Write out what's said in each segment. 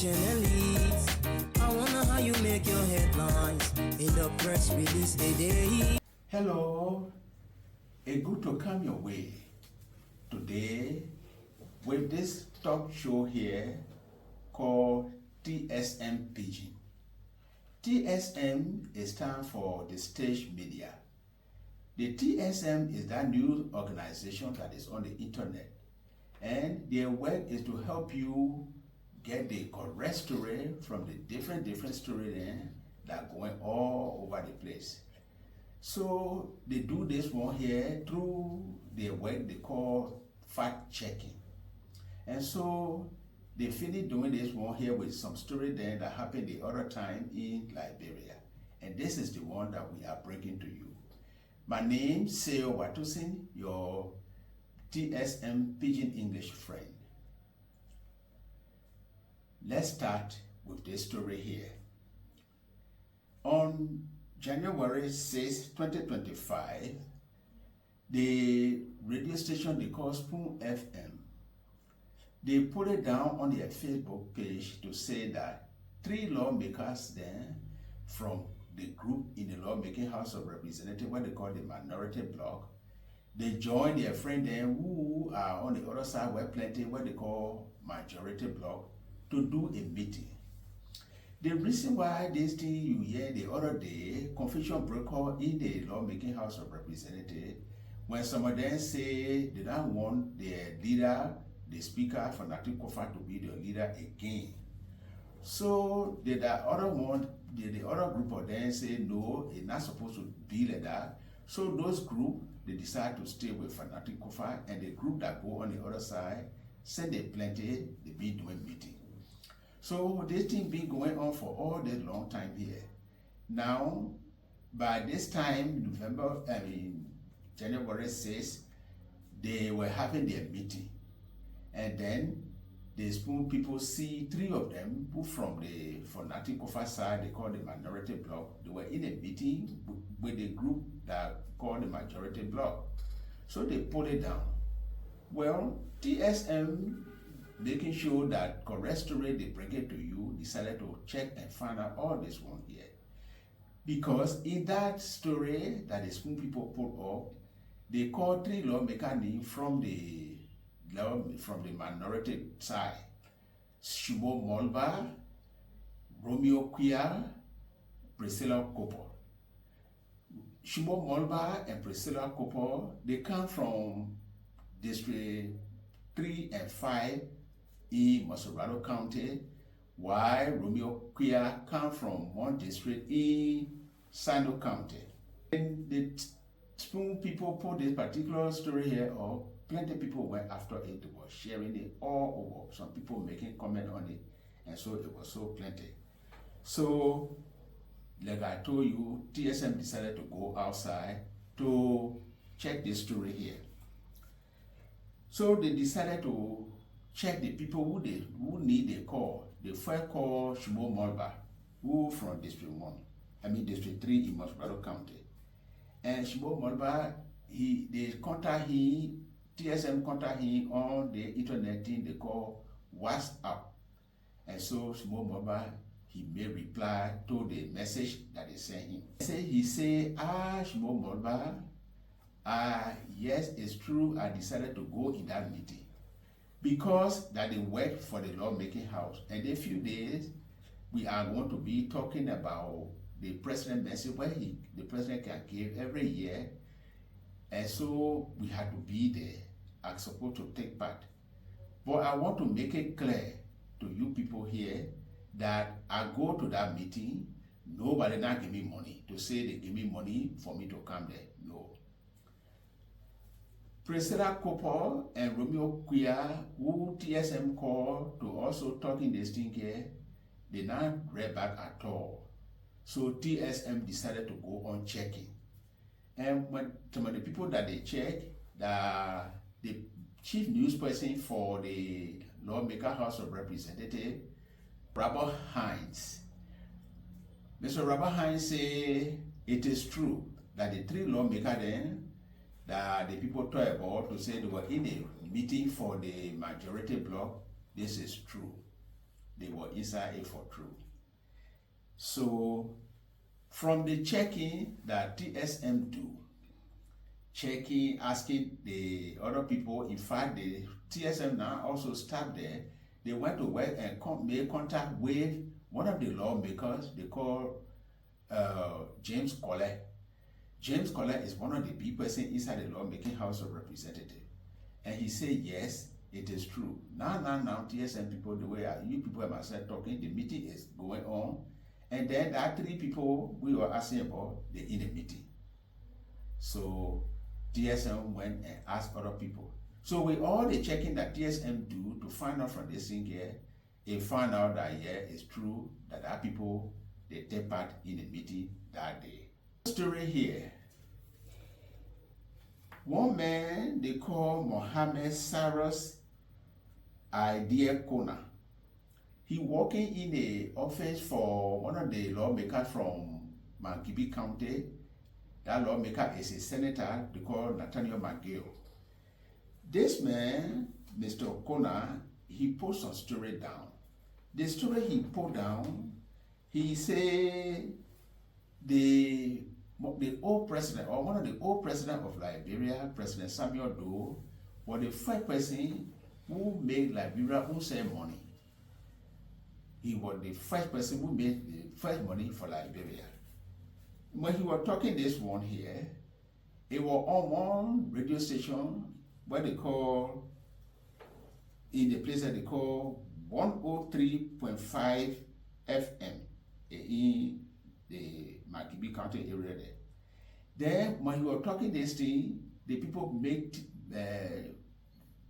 journalists. I wonder how you make your headlines in the press release today. Hello, a good to come your way today with this talk show here called TSM Pidgin. TSM is stand for the stage media. The TSM is that news organization that is on the internet, and their work is to help you get the correct story from the different stories that are going all over the place. So they do this one here through their work they call fact-checking. And so they finished doing this one here with some story then that happened the other time in Liberia. And this is the one that we are bringing to you. My name is Seo Watusin, your TSM Pidgin English friend. Let's start with this story here. On January 6, 2025, the radio station they call Spoon FM, they put it down on their Facebook page to say that 3 lawmakers then from the group in the Lawmaking House of Representatives, what they call the minority bloc, they joined their friend then who are on the other side where plenty what they call majority bloc to do a meeting. The reason why this thing you hear the other day, confusion broke out in the Lawmaking House of Representatives when some of them say they don't want their leader, the speaker for Natik Kofa to be the leader again. So the other group of them say no, it's not supposed to be like that. So those group they decide to stay with Fanatic Kofa, and the group that go on the other side say they plenty, they be doing meeting. So this thing been going on for all this long time here. Now, by this time, January 6th, they were having their meeting. And then the Spoon people see 3 of them who from the Fanatic Kofa side, they call the minority bloc. They were in a meeting with the group that called the majority bloc. So they put it down. Well, TSM, making sure that correct story they bring it to you, decided to check and find out all this one here. Because in that story that the Spoon people put up, they called 3 lawmakers from the minority side: Shubo Molba, Romeo Quia, Priscilla Cooper. Shubo Molba and Priscilla Cooper, they come from District 3 and 5 in Masorado County, while Romeo Quia come from one district in Sando County. And the Spoon people put this particular story here up. Plenty people went after it, they were sharing it all over. Some people making comment on it, and so it was so plenty. So, like I told you, TSM decided to go outside to check this story here. So they decided to check the people who need a call. They first called Shubo Molba, who from District 3 in Masbaro County. And Shubo Molba, they contact him. TSM contact him on the internet thing they call WhatsApp. And so Small Mobile, he made reply to the message that they sent him. He say, Small Mobile, yes, it's true, I decided to go in that meeting. Because that they work for the lawmaking house. And in a few days, we are going to be talking about the president message where the president can give every year. And so we had to be there. I'm supposed to take part. But I want to make it clear to you people here that I go to that meeting, nobody now give me money to say they give me money for me to come there. No. Priscilla Cooper and Romeo Quia, who TSM called to also talk in this thing here, they not read back at all. So TSM decided to go on checking. And when some of the people that they check, the chief news person for the Lawmaker House of Representatives, Robert Hines. Mr. Robert Hines say it is true that the 3 lawmakers then that the people talk about to say they were in a meeting for the majority bloc. This is true. they were inside it for true. So from the checking that TSM do, checking, asking the other people, in fact, the TSM now also staff there, they went to work and made contact with one of the lawmakers they call James Collett. James Collett is one of the big person inside the lawmaking House of Representatives. And he said, yes, it is true. Now, TSM people, the way you people and myself talking, the meeting is going on. And then there are 3 people we were asking about, they're in the meeting. So TSM went and asked other people. So with all the checking that TSM do to find out from this thing here, they found out that yeah, it's true that there are people, they take part in the meeting that day. Story here. One man they call Mohammed Cyrus Idea Kona. He working in the office for one of the lawmakers from Mankibi County. That lawmaker is a senator they call Nathaniel McGill. This man, Mr. Kona, he put some story down. The story he put down, he say the old president, or one of the old president of Liberia, President Samuel Doe, was the first person who made Liberia who save money. He was the first person who made the first money for Liberia. When he was talking this one here, it was on one radio station what they call, in the place that they call 103.5 FM in the Makibi County area there. Then when he was talking this thing, the people made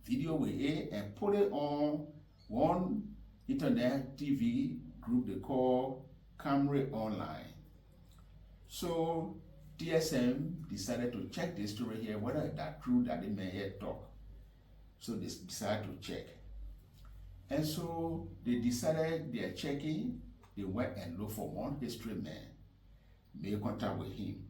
video with it and put it on one internet TV group they call Camry Online. So TSM decided to check this story here, whether that's true that the man here talk. So they decided to check. And so they decided they're checking, they went and looked for one history man, made contact with him.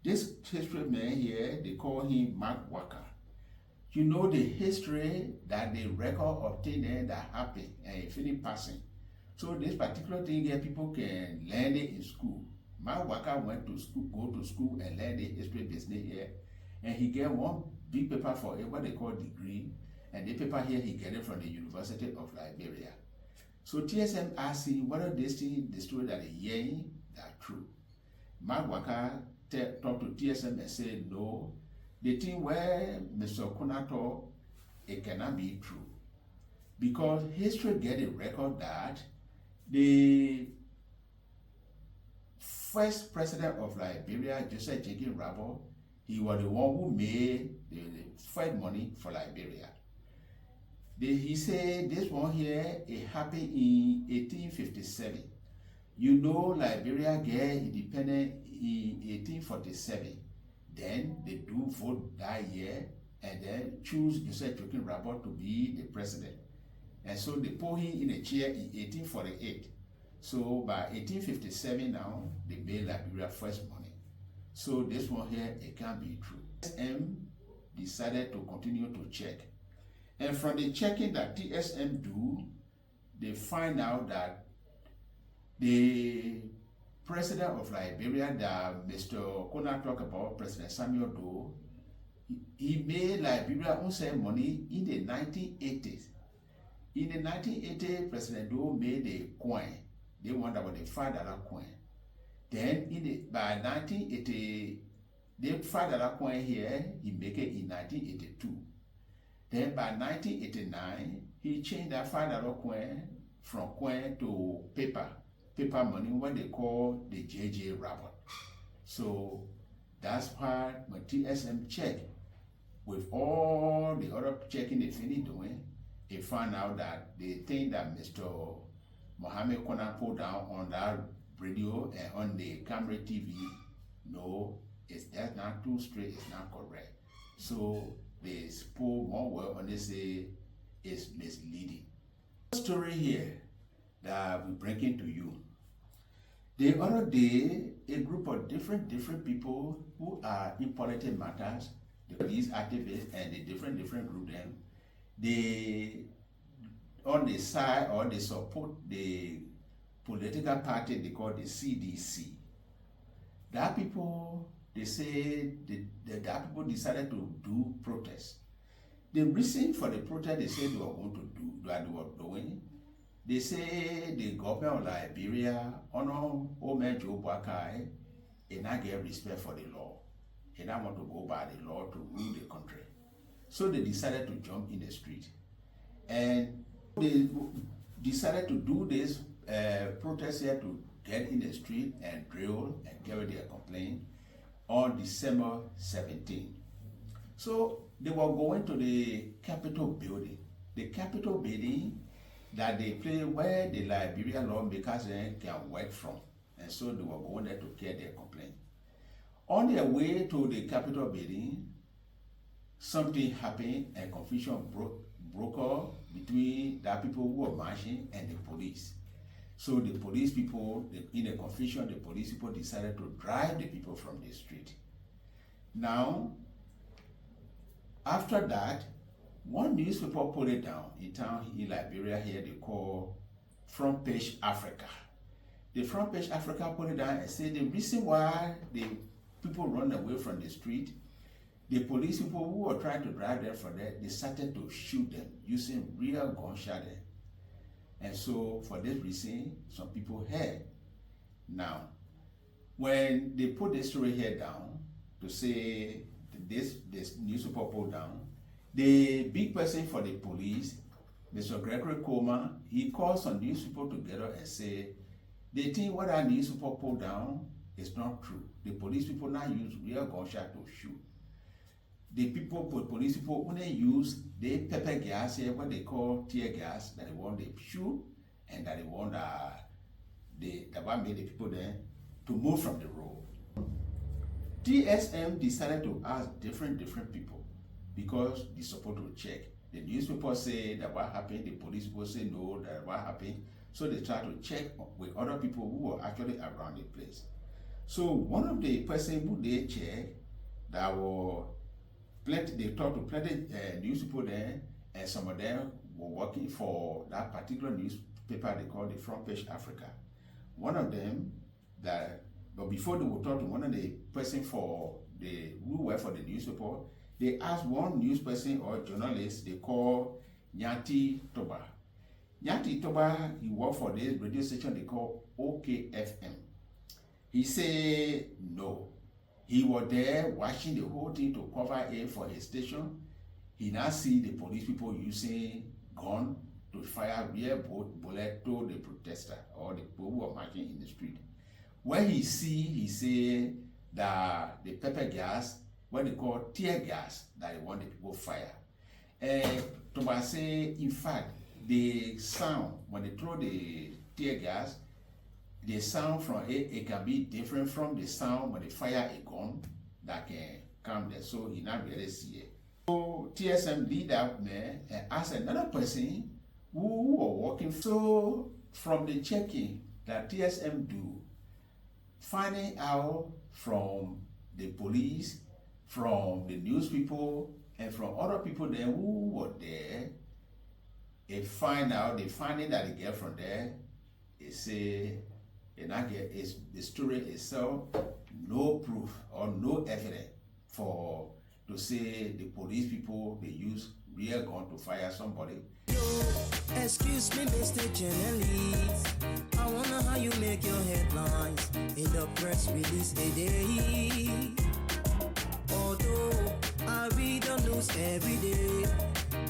This history man here, they call him Mark Walker. You know the history that the record of things that happened and if any passing. So this particular thing here, people can learn it in school. Mark Walker went to school, go to school and learn the history business here. And he get one big paper for it, what they call degree. And the paper here, he get it from the University of Liberia. So TSM asked him whether this thing, the story that he's hearing, that true. Mark Walker talked to TSM and said, no, the thing where Mr. Kona talk, it cannot be true. Because history get a record that the first president of Liberia, Joseph Jenkins Rabo, he was the one who made the first money for Liberia. He said this one here, it happened in 1857. You know Liberia get independent in 1847. Then they do vote that year and then choose Joseph Jenkins Rabo to be the president. And so they put him in a chair in 1848. So by 1857 now, they made Liberia first money. So this one here, it can't be true. TSM decided to continue to check. And from the checking that TSM do, they find out that the president of Liberia that Mr. Kona talked about, President Samuel Doe, he made Liberia own money in the 1980s. In the 1980s, President Doe made a coin. They want about the $5 coin. Then by 1980, the $5 coin here, he make it in 1982. Then by 1989, he changed that $5 coin from coin to paper money, what they call the JJ Rabbit. So that's why when TSM check, with all the other checking they finished doing, they found out that the thing that Mr. Mohammed Kona put down on that radio and on the camera TV, no, that's not too straight, it's not correct. So they spoke more well on this say is misleading. Story here that we bring into you. The other day, a group of different people who are in political matters, these activists and the different group them, they on the side or they support the political party they call the CDC. That people, they say that people decided to do protest. The reason for the protest they say they were going to do, that they were doing, they say the government of Liberia, honor Omen Joe Boakai, and not get respect for the law. And not want to go by the law to rule the country. So they decided to jump in the street. And they decided to do this protest here to get in the street and drill and carry their complaint on December 17. So they were going to the Capitol building. The Capitol building that they play where the Liberian lawmakers can work from. And so they were going there to carry their complaint. On their way to the Capitol building, something happened and confusion broke out between the people who were marching and the police. So the police people, in the confusion, the police people decided to drive the people from the street. Now, after that, one newspaper put it down in town in Liberia here, they call Front Page Africa. The Front Page Africa put it down and said the reason why the people run away from the street, the police people who were trying to drive them from there, they started to shoot them using real gunshot. And so for this reason, some people heard. Now, when they put this story here down to say this newspaper put down, the big person for the police, Mr. Gregory Coleman, he called some news people together and said, they think what our news people put down is not true. The police people now use real gunshot to shoot. The police people only use the pepper gas here, what they call tear gas, that they want to shoot, and that they want that one made the people there to move from the road. TSM decided to ask different people because they supposed to check. The newspaper say that what happened, the police people say no, that what happened. So they try to check with other people who were actually around the place. So one of the person who they check that were they talked to plenty news people there, and some of them were working for that particular newspaper they call the Front Page Africa. One of them but before they would talk to one of the person who work for the newspaper, they asked one news person or journalist they call Nyati Toba. Nyati Toba, he worked for this radio station they call OKFM. He said no. He was there watching the whole thing to cover it for his station. He now see the police people using gun to fire real bullet to the protester or the people who were marching in the street. When he say that the pepper gas, what they call tear gas, that they want the people fire. Thomas say, in fact, the sound, when they throw the tear gas, the sound from it can be different from the sound when they fire a gun that can come there. So he not really see it. So TSM lead out there and ask another person who were working. So from the checking that TSM do, finding out from the police, from the news people, and from other people there who were there, they find out, the finding that they get from there, they say, the story itself, no proof or no evidence to say the police people, they use real gun to fire somebody. Excuse me, Mr. Journalist, I wonder how you make your headlines in the press release today. Although I read the news every day,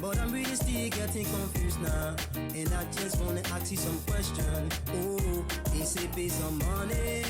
but I'm really still getting confused now, and I just wanna ask you some questions. Oh, is it based on money?